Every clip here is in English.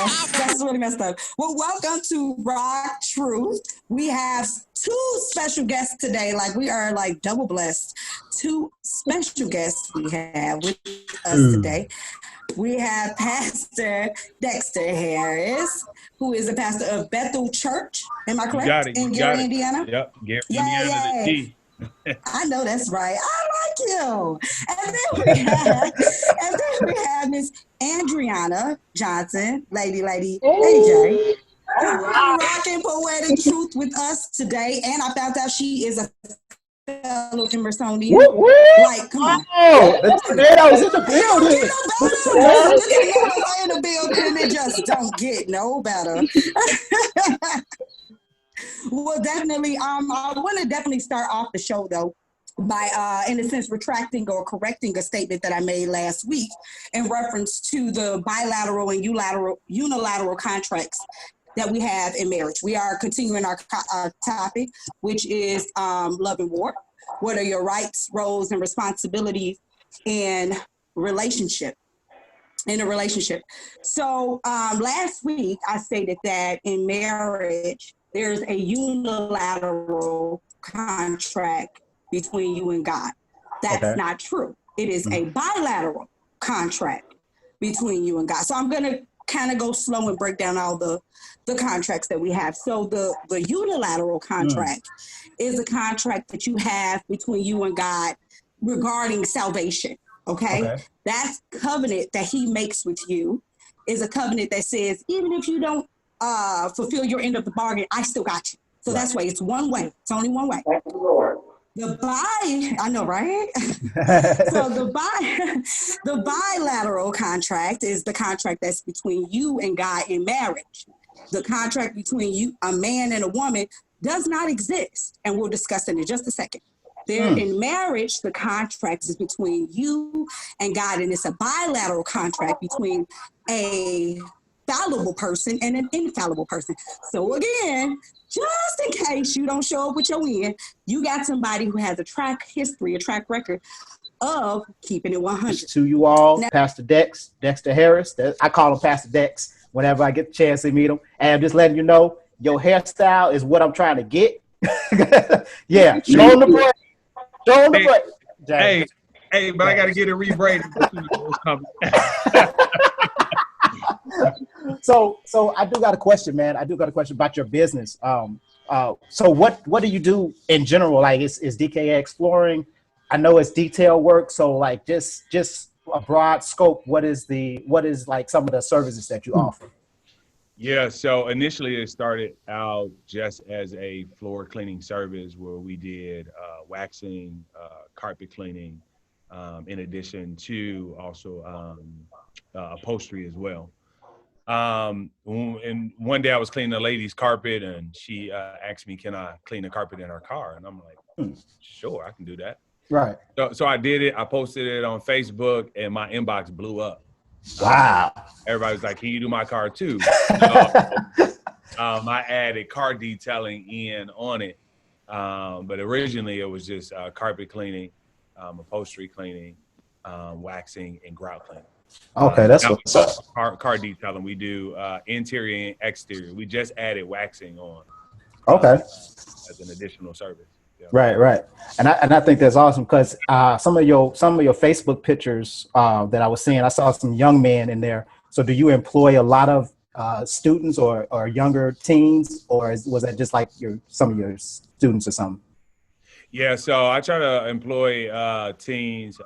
That's really messed up. Well, welcome to Rock Truth. We have two special guests today. Like, we are like double blessed. Two special guests we have with us today. We have Pastor Dexter Harris, who is a pastor of Bethel Church. Am I correct? In Gary, Indiana? Yep, Gary, Indiana, the T. I know that's right. I like you. And then we have Miss Andrianna Johnson, Lady J, rocking poetic truth with us today. And I found out she is a fellow Emersonian. Like, come on. Oh, the tornadoes in the building. In the building, and it just don't get no better. Well, definitely. I want to definitely start off the show though by, in a sense, retracting or correcting a statement that I made last week in reference to the bilateral and unilateral contracts that we have in marriage. We are continuing our topic, which is love and war. What are your rights, roles, and responsibilities in relationship? In a relationship. So last week I stated that in marriage, there's a unilateral contract between you and God. That's not true. It is a bilateral contract between you and God. So I'm going to kind of go slow and break down all the contracts that we have. So the unilateral contract is a contract that you have between you and God regarding salvation. Okay? That covenant that he makes with you is a covenant that says, even if you don't fulfill your end of the bargain, I still got you. So that's why it's one way. It's only one way. I know, right? So the bilateral contract is the contract that's between you and God in marriage. The contract between you, a man and a woman, does not exist. And we'll discuss it in just a second. In marriage, the contract is between you and God, and it's a bilateral contract between a fallible person and an infallible person. So again, just in case you don't show up with your end, you got somebody who has a track record of keeping it 100. To you all, now, Pastor Dexter Harris. I call him Pastor Dex whenever I get the chance to meet him. And I'm just letting you know, your hairstyle is what I'm trying to get. Yeah, show him the break. Show him the break. Hey, but I got to get it rebraided. So I do got a question, man. I do got a question about your business. So what do you do in general? Like, is DKX flooring? I know it's detail work. So like just a broad scope. What is like some of the services that you offer? Yeah. So initially it started out just as a floor cleaning service where we did waxing, carpet cleaning, in addition to also upholstery as well. And one day I was cleaning a lady's carpet and she asked me, can I clean the carpet in her car? And I'm like, sure, I can do that. Right. So I did it. I posted it on Facebook and my inbox blew up. Wow. Everybody was like, can you do my car too? I added car detailing in on it. But originally it was just carpet cleaning, upholstery cleaning, waxing, and grout cleaning. Okay, that's what's up. Car detailing. We do interior and exterior. We just added waxing on. Okay. As an additional service. Yeah. Right. And I think that's awesome because some of your Facebook pictures that I was seeing, I saw some young men in there. So do you employ a lot of students or younger teens, or was that just like some of your students or something? Yeah, so I try to employ teens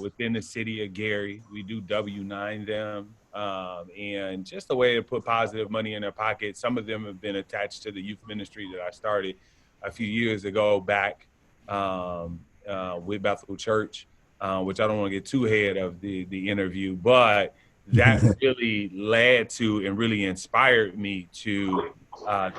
within the city of Gary. We do W-9 them, and just a way to put positive money in their pocket. Some of them have been attached to the youth ministry that I started a few years ago back with Bethel Church, which I don't want to get too ahead of the interview, but that really led to and really inspired me to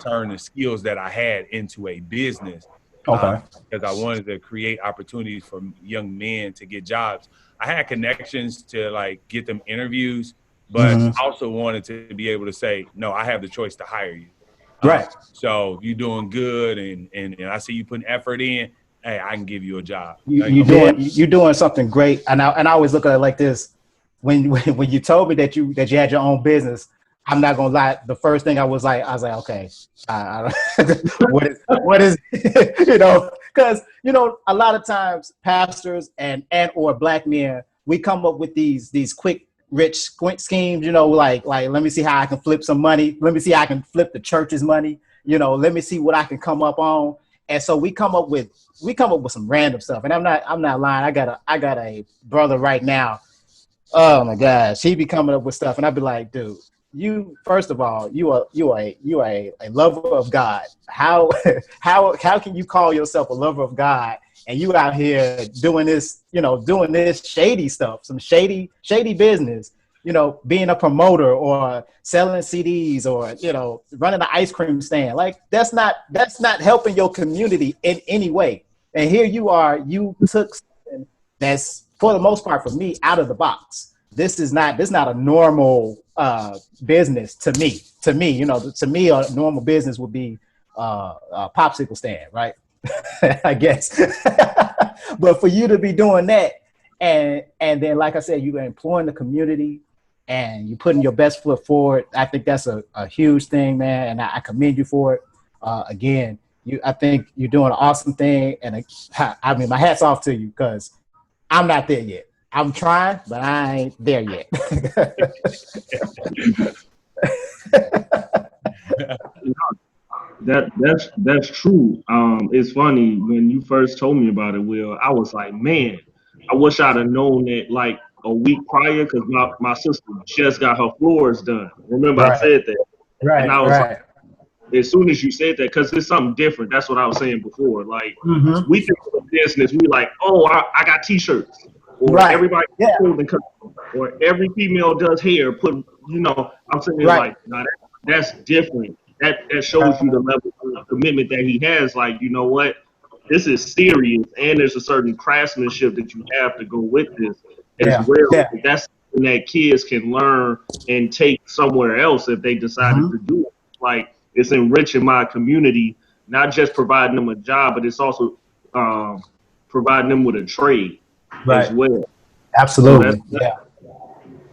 turn the skills that I had into a business. Okay. Because I wanted to create opportunities for young men to get jobs. I had connections to like get them interviews, but I also wanted to be able to say, no, I have the choice to hire you. Right. So you're doing good and I see you putting effort in, hey, I can give you a job. You're doing something great. And I always look at it like this. When you told me that you had your own business, I'm not gonna lie. The first thing I was like, okay, what is, because a lot of times pastors and or black men, we come up with these quick rich schemes. Like let me see how I can flip some money. Let me see how I can flip the church's money. Let me see what I can come up on. And so we come up with some random stuff. And I'm not lying. I got a brother right now. Oh my gosh, he be coming up with stuff, and I'd be like, dude, you first of all, you are a lover of God. How how can you call yourself a lover of God and you out here doing this, doing this shady stuff, some shady business, being a promoter or selling CDs or running an ice cream stand? Like that's not helping your community in any way. And here you are, you took something that's, for the most part, for me, out of the box. This is not a normal business to me. To me, a normal business would be a popsicle stand, right? I guess. But for you to be doing that, and then, like I said, you're employing the community and you're putting your best foot forward, I think that's a huge thing, man. And I commend you for it. Again, I think you're doing an awesome thing. And I mean, my hat's off to you, because I'm not there yet. I'm trying, but I ain't there yet. That's true. It's funny, when you first told me about it, Will, I was like, man, I wish I'd have known that like a week prior, because my sister just got her floors done. Remember, I said that, and I was like, as soon as you said that, because it's something different. That's what I was saying before. Like we think of business, we like, oh, I got T-shirts, or everybody clothing company, or every female does hair. I'm saying like, nah, that's different. That shows you the level of commitment that he has. Like, you know what? This is serious, and there's a certain craftsmanship that you have to go with this as well. Yeah. That's something that kids can learn and take somewhere else if they decided to do it. Like, it's enriching my community, not just providing them a job, but it's also providing them with a trade as well. Absolutely. So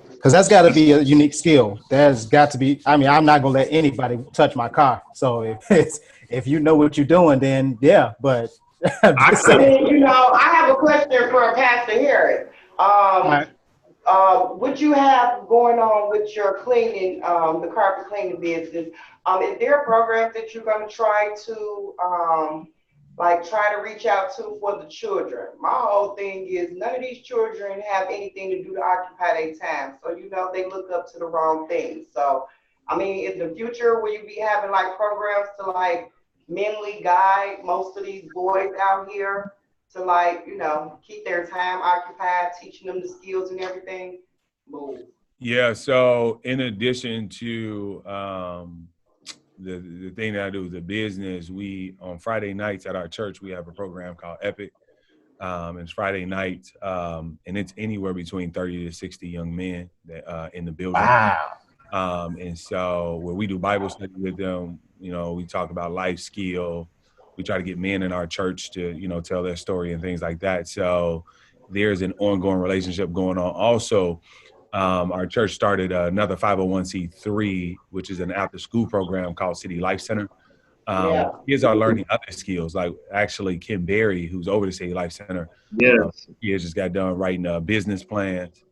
because that's got to be a unique skill. There's got to be. I mean, I'm not gonna let anybody touch my car. So if you know what you're doing, then yeah. But I have a question for Pastor Harris. What you have going on with your cleaning, the carpet cleaning business? Is there a program that you're going to try to try to reach out to for the children? My whole thing is none of these children have anything to do to occupy their time. So, they look up to the wrong things. So, I mean, in the future, will you be having programs to mentally guide most of these boys out here to keep their time occupied, teaching them the skills and everything? Move. Yeah. So in addition to the thing that I do, the business, we on Friday nights at our church, we have a program called Epic. It's Friday nights, and it's anywhere between 30 to 60 young men that, in the building. Wow. And so where we do Bible study with them, we talk about life skill. We try to get men in our church to, tell their story and things like that. So there's an ongoing relationship going on. Also, our church started another 501c3, which is an after-school program called City Life Center. Kids are learning other skills. Like actually, Kim Berry, who's over the City Life Center, kids just got done writing business plans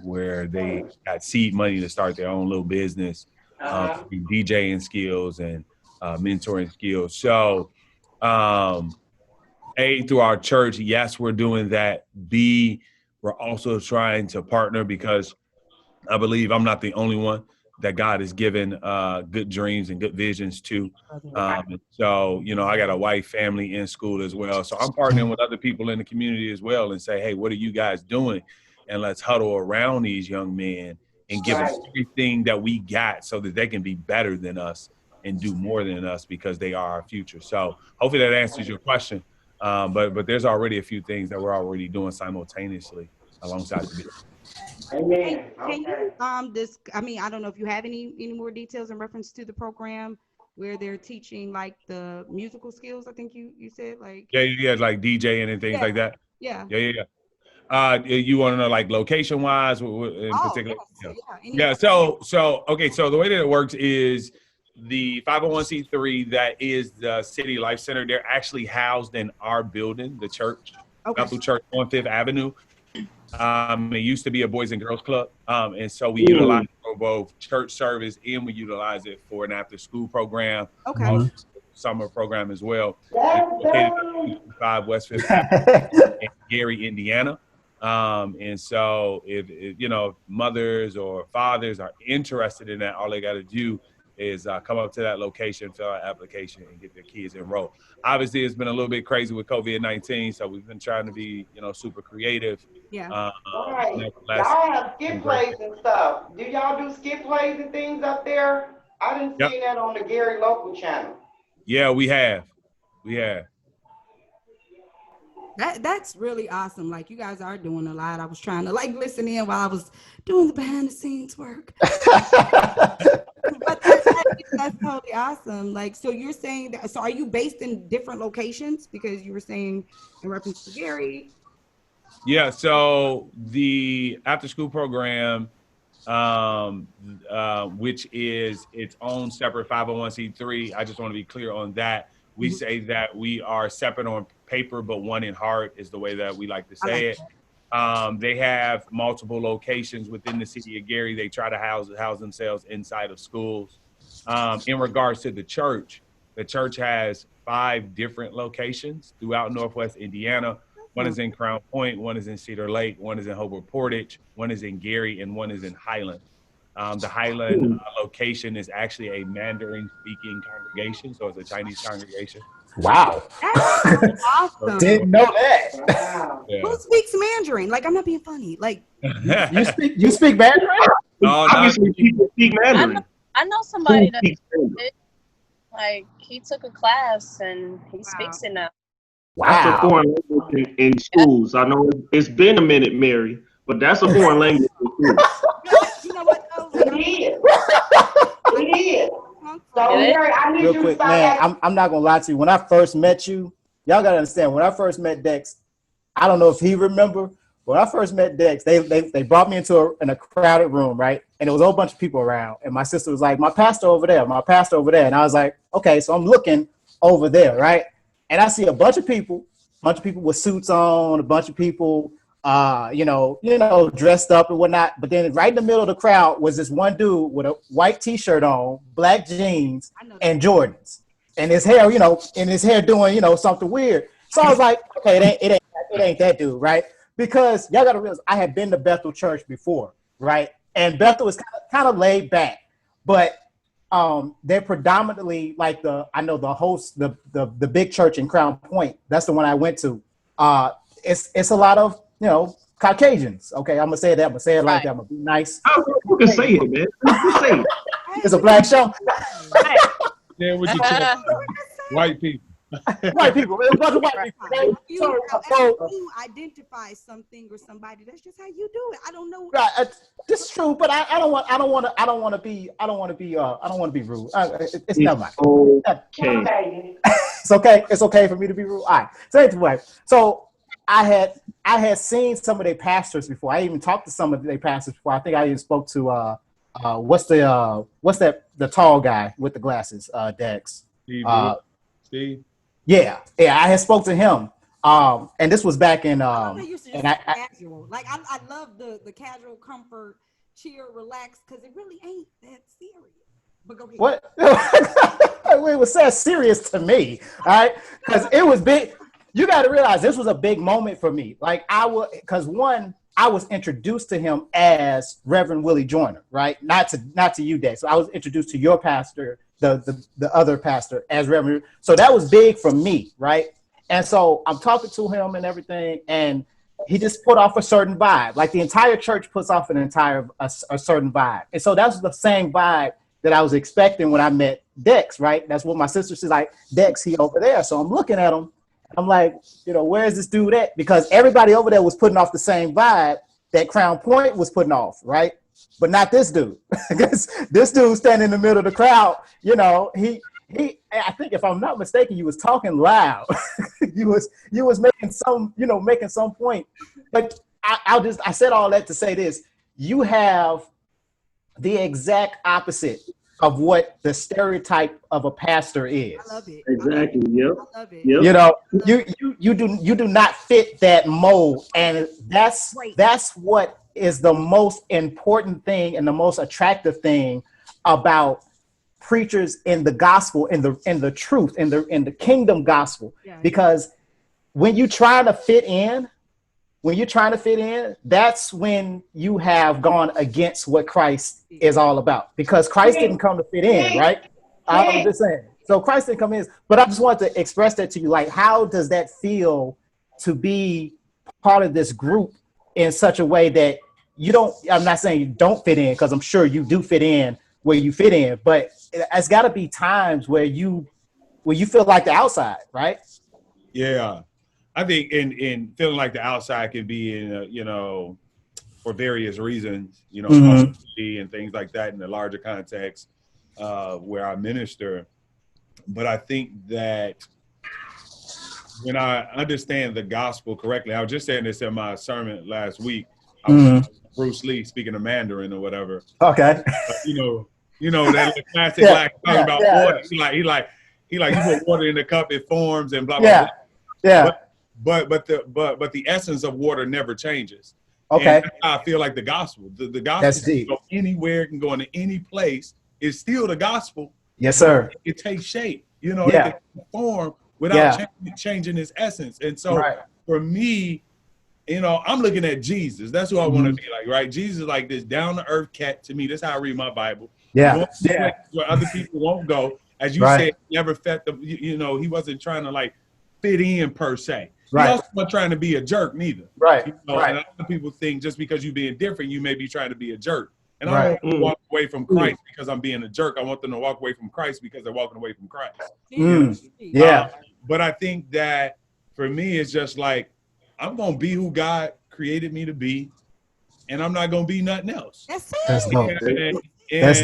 where they got seed money to start their own little business, DJing skills and mentoring skills. So, A, through our church, yes, we're doing that. B, we're also trying to partner because I believe I'm not the only one that God has given good dreams and good visions to. So, I got a wife, family in school as well. So I'm partnering with other people in the community as well and say, hey, what are you guys doing? And let's huddle around these young men and give them everything that we got so that they can be better than us and do more than us because they are our future. So hopefully that answers your question. But there's already a few things that we're already doing simultaneously alongside the business. Amen. Can you I don't know if you have any more details in reference to the program where they're teaching the musical skills. I think you said yeah, like DJing and things like that. Yeah. You want to know like location wise in particular? Yes. Yeah. So okay. So the way that it works is the 501c3 that is the City Life Center. They're actually housed in our building, the church, Bethel Church on Fifth Avenue. It used to be a Boys and Girls Club, and so we utilize it for both church service and we utilize it for an after-school program, summer program as well. It's located at 5 West Fifth Avenue in Gary, Indiana. And so if you know mothers or fathers are interested in that, all they got to do is come up to that location, fill out an application, and get their kids enrolled. Obviously, it's been a little bit crazy with COVID-19, so we've been trying to be, super creative. Yeah. Right. Y'all have skip plays and stuff. Do y'all do skip plays and things up there? I didn't see that on the Gary local channel. Yeah, we have. That's really awesome. Like you guys are doing a lot. I was trying to like listen in while I was doing the behind the scenes work. But that's totally awesome. Like, so you're saying that, so are you based in different locations? Because you were saying in reference to Gary. Yeah, so the after school program, which is its own separate 501c3, I just want to be clear on that. We say that we are separate on paper, but one in heart is the way that we like to say it. They have multiple locations within the city of Gary. They try to house themselves inside of schools. In regards to the church has 5 different locations throughout Northwest Indiana. One is in Crown Point, one is in Cedar Lake, one is in Hobart Portage, one is in Gary, and one is in Highland. The Highland location is actually a Mandarin-speaking congregation, so it's a Chinese congregation. Wow. That's awesome. Didn't know that. Wow. Yeah. Who speaks Mandarin? Like, I'm not being funny. Like, you speak Mandarin? Obviously, people speak Mandarin. I know somebody that he took a class and he speaks it now. That's a foreign language in schools. I know it's been a minute, Mary, but that's a foreign language in schools. you know what? It is. So, Mary, I need Real you quick, to man, I'm not gonna lie to you. When I first met you, y'all gotta understand. When I first met Dex, I don't know if he remember. When I first met Dex, they brought me into a crowded room, right? And there was a whole bunch of people around. And my sister was like, my pastor over there. And I was like, okay, so I'm looking over there, right? And I see a bunch of people with suits on, a bunch of people, dressed up and whatnot. But then right in the middle of the crowd was this one dude with a white T-shirt on, black jeans, and Jordans, and his hair, doing, something weird. So I was like, okay, it ain't that dude, right? Because y'all gotta realize I had been to Bethel Church before, right? And Bethel is kind of laid back, but they're predominantly like the big church in Crown Point. That's the one I went to. It's a lot of Caucasians. Okay, I'm gonna say that. I'm gonna say it like that. I'm gonna be nice. You can say it, man. You can say it. It's a black show. Yeah, what you tell white people. White people. It's a bunch of white people. Right? You identify something or somebody. That's just how you do it. I don't know. Right, this is true, but I don't want to be rude. It's never mind. Okay. It's okay. It's okay for me to be rude. All right. So anyway, I had seen some of their pastors before. I even talked to some of their pastors before. I think I even spoke to what's the tall guy with the glasses? Dex. Steve. Yeah. I had spoke to him. And this was back in casual. Like I love the casual comfort, chill, relax, because it really ain't that serious. But go ahead. What? It was that serious to me, all right? Because it was big. You got to realize this was a big moment for me. Like I was introduced to him as Reverend Willie Joyner, right? Not to you, Dad. So I was introduced to your pastor, the other pastor, as Reverend. So that was big for me, right? And so I'm talking to him and everything, and he just put off a certain vibe. Like the entire church puts off a certain vibe. And so that's the same vibe that I was expecting when I met Dex, right? That's what my sister says, like, Dex, he over there. So I'm looking at him. I'm like, where's this dude at? Because everybody over there was putting off the same vibe that Crown Point was putting off, right? But not this dude. Because this dude standing in the middle of the crowd, he I think if I'm not mistaken, you was talking loud. you was making some point. But I said all that to say this. You have the exact opposite of what the stereotype of a pastor is. I love it. Exactly. Yep. I love it. Yep. You know, you do not fit that mold, and that's what is the most important thing and the most attractive thing about preachers in the gospel, in the truth, in the kingdom gospel. Yeah. Because when you're trying to fit in, that's when you have gone against what Christ is all about. Because Christ didn't come to fit in, right? I'm just saying. So Christ didn't come in. But I just wanted to express that to you. Like, how does that feel to be part of this group in such a way that you don't, I'm not saying you don't fit in, because I'm sure you do fit in where you fit in, but it's got to be times where you feel like the outside, right? Yeah. I think in feeling like the outside can be in, for various reasons, publicity and things like that in the larger context where I minister. But I think that when I understand the gospel correctly, I was just saying this in my sermon last week. I was Bruce Lee speaking of Mandarin or whatever. Okay. That classic black talking about water. He like you put water in the cup, it forms and blah blah blah. Yeah. But the essence of water never changes. Okay. And that's how I feel like the gospel. The gospel can go anywhere, can go into any place. It's still the gospel. Yes, sir. It takes shape. It can form without changing its essence. And so for me, I'm looking at Jesus. That's who I want to be like, right? Jesus is like this down-to-earth cat to me. That's how I read my Bible. Yeah. Where other people won't go. As you said, he never fed them. He wasn't trying to like fit in per se. He also wasn't trying to be a jerk neither. Right. And a lot of people think just because you're being different, you may be trying to be a jerk. And I don't want them to walk away from Christ because I'm being a jerk. I want them to walk away from Christ because they're walking away from Christ. But I think that for me, it's just like, I'm going to be who God created me to be, and I'm not going to be nothing else. That's dope. And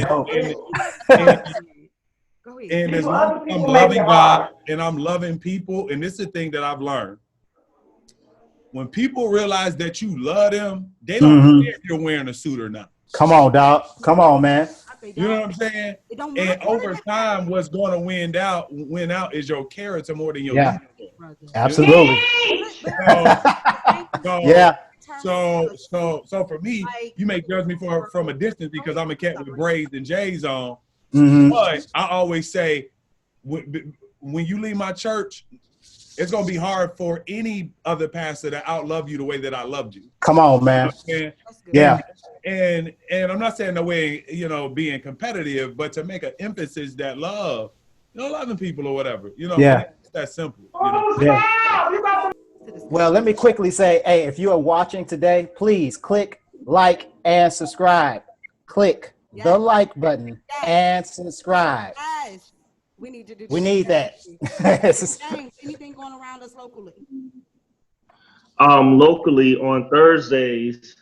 as long as I'm loving God and I'm loving people, and this is the thing that I've learned. When people realize that you love them, they don't care if you're wearing a suit or not. Come on, dog. Come on, man. You know what I'm saying? And over time, what's going to win out is your character more than your uniform. Absolutely. So for me, you may judge me from a distance because I'm a cat with braids and J's on. But I always say, when you leave my church, it's going to be hard for any other pastor to outlove you the way that I loved you. Come on, man. And I'm not saying the way, being competitive, but to make an emphasis that love, loving people or whatever, it's that simple. Well, let me quickly say, hey, if you are watching today, please click like and subscribe. Click the like button and subscribe. Guys, we need to do that. Anything going around us locally? Locally on Thursdays,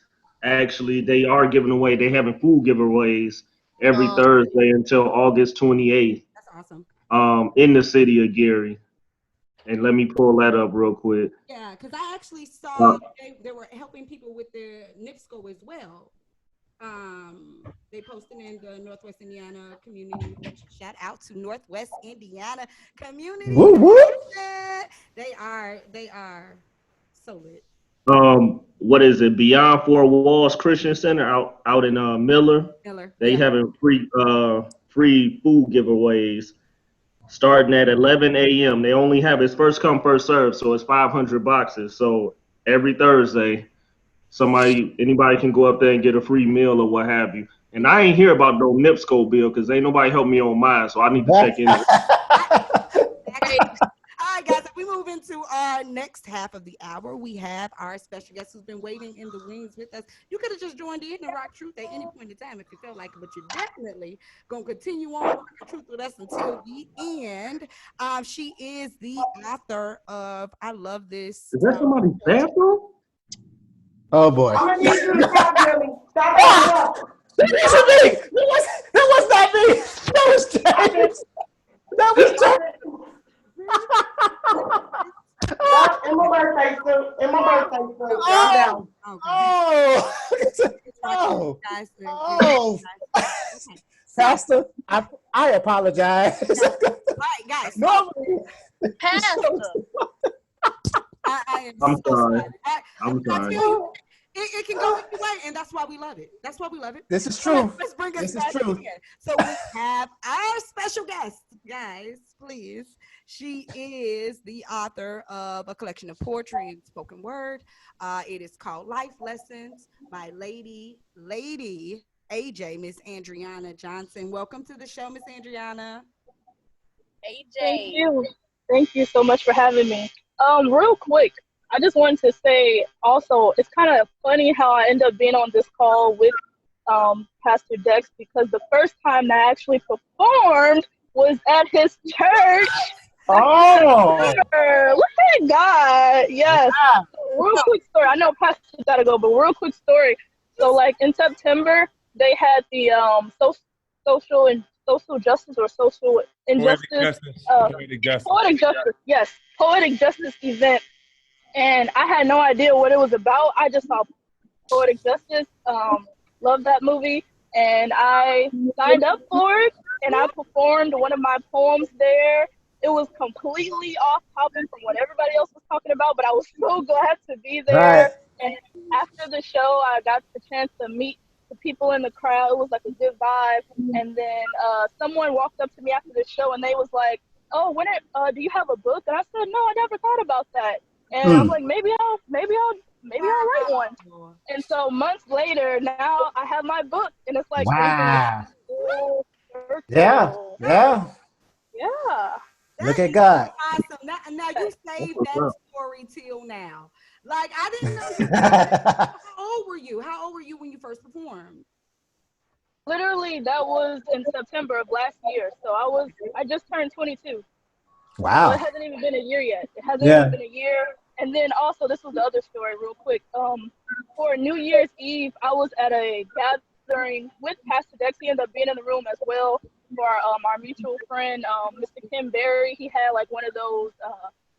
actually, they are giving away. They're having food giveaways every Thursday until August 28th. That's awesome. In the city of Gary. And let me pull that up real quick. Yeah, because I actually saw they were helping people with their NIPSCO as well. They posted in the Northwest Indiana community. Shout out to Northwest Indiana community. Woo, woo. They are so lit. What is it? Beyond Four Walls Christian Center out in Miller. They having free food giveaways starting at 11 a.m. They only have it's first come first serve, so it's 500 boxes. So every Thursday, anybody can go up there and get a free meal or what have you. And I ain't hear about no NIPSCO bill because ain't nobody helped me on mine, so I need to check in. All right, guys, if we move into our next half of the hour, we have our special guest who's been waiting in the wings with us. You could have just joined in and rock truth at any point in time if you felt like it, but you're definitely going to continue on rocking truth with us until the end. She is the author of I Love This. Is that somebody's bathroom? Oh, boy. I'm going to need you to stop, Billy. Stop. That was not me. That was James. That was James. In my birthday suit. Calm down. Pastor, I apologize. All right, guys. Normally, Pastor. I am I'm so sorry. I'm I sorry. tell you, it can go either way, and that's why we love it. That's why we love it. this is So true. let's bring us This is back true. in. So we have our special guest, guys, please. She is the author of a collection of poetry and spoken word. It is called Life Lessons by Lady AJ, Miss Andrianna Johnson. Welcome to the show, Miss Andrianna. Thank AJ. you. Thank you so much for having me. Real quick, I just wanted to say also, it's kind of funny how I end up being on this call with Pastor Dex, because the first time that I actually performed was at his church. Oh, Look at God. Yes. Real quick story. I know Pastor gotta go, but real quick story. So like in September, they had the social justice or social injustice, Poetic justice. poetic justice. Yes, poetic justice event, and I had no idea what it was about. I just saw poetic justice. Loved that movie, and I signed up for it, and I performed one of my poems there. It was completely off topic from what everybody else was talking about, but I was so glad to be right. there. And after the show, I got the chance to meet the people in the crowd. It was like a good vibe. And then someone walked up to me after the show, and they was like, "Oh, do you have a book?" And I said, "No, I never thought about that." And I'm like, maybe I'll write one. And so months later, now I have my book, and it's like everything Wow. is full circle. Yeah. Yeah. Yeah. Look at God. Awesome. Now you saved What's that up? story till now. Like I didn't know you. How old were you? How old were you when you first performed? Literally, that was in September of last year. So I just turned 22. So it Wow. hasn't even been a year yet. It hasn't Yeah. even been a year. And then also, this was the other story real quick. For New Year's Eve, I was at a gathering with Pastor Dex. He ended up being in the room as well for our mutual friend, Mr. Kim Berry. He had like one of those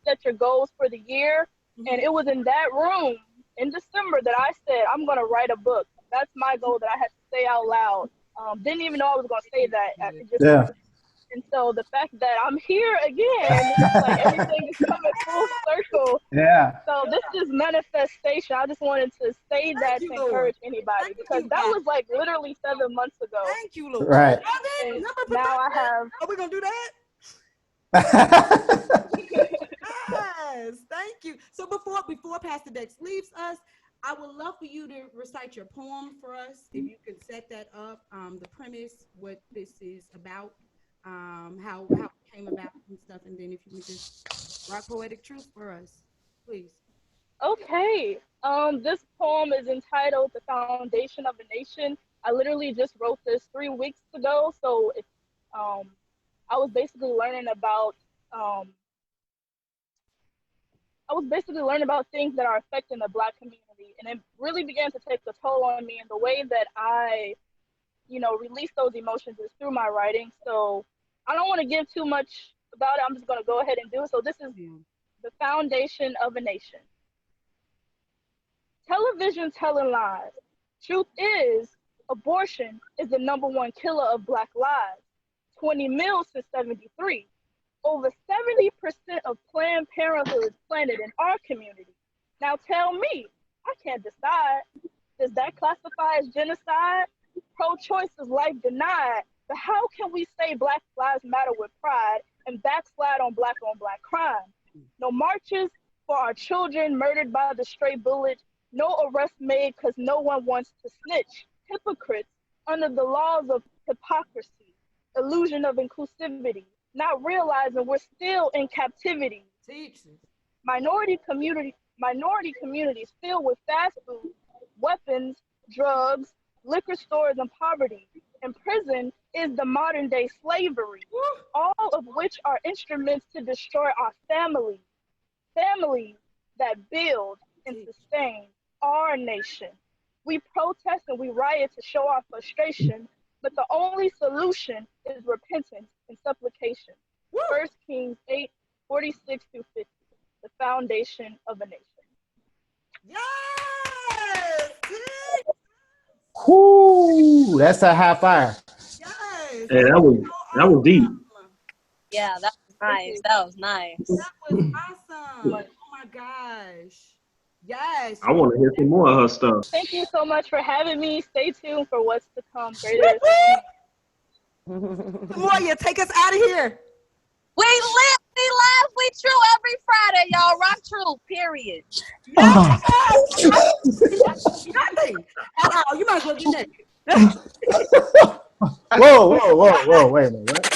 set your goals for the year. And it was in that room in December that I said, I'm going to write a book. That's my goal that I had to say out loud. Didn't even know I was going to say that. I could just Yeah. And so the fact that I'm here again, like everything is coming full circle. Yeah. So this is manifestation. I just wanted to say that you, to Lord. encourage anybody, Thank because you, that God. was like literally 7 months ago. Thank you, Lord. Right. Love it. And Number now I have. Are we gonna do that? Yes. Thank you. So before Pastor Dex leaves us, I would love for you to recite your poem for us. If you could set that up, the premise, what this is about, how it came about and stuff, and then if you would just rock poetic truth for us, please. Okay. This poem is entitled "The Foundation of a Nation." I literally just wrote this 3 weeks ago, so it's I was basically learning about things that are affecting the Black community, and it really began to take a toll on me. And the way that I, release those emotions is through my writing. So I don't want to give too much about it. I'm just going to go ahead and do it. So this is the foundation of a nation. Television telling lies. Truth is, abortion is the #1 killer of Black lives. 20 mil since 73. Over 70% of Planned Parenthood is planted in our community. Now tell me, I can't decide. Does that classify as genocide? Pro-choice is life denied. But how can we say Black Lives Matter with pride and backslide on Black crime? No marches for our children murdered by the stray bullet. No arrests made because no one wants to snitch. Hypocrites under the laws of hypocrisy, illusion of inclusivity, not realizing we're still in captivity. Minority communities filled with fast food, weapons, drugs, liquor stores, and poverty. And prison is the modern day slavery, all of which are instruments to destroy our families that build and sustain our nation. We protest and we riot to show our frustration, but the only solution is repentance and supplication. 1 Kings 8:46-50, the foundation of a nation. Yes! Whoo, that's a high fire. Yes! Yeah, that was deep. Yeah, that was nice. That was nice. That was awesome. Oh my gosh. Yes. I want to hear some more of her stuff. Thank you so much for having me. Stay tuned for what's to come. Greater. Moya, take us out of here. We live, we laugh, we true every Friday, y'all. Rock true, period. Nothing at all. You might as well get naked. Whoa, wait a minute. What?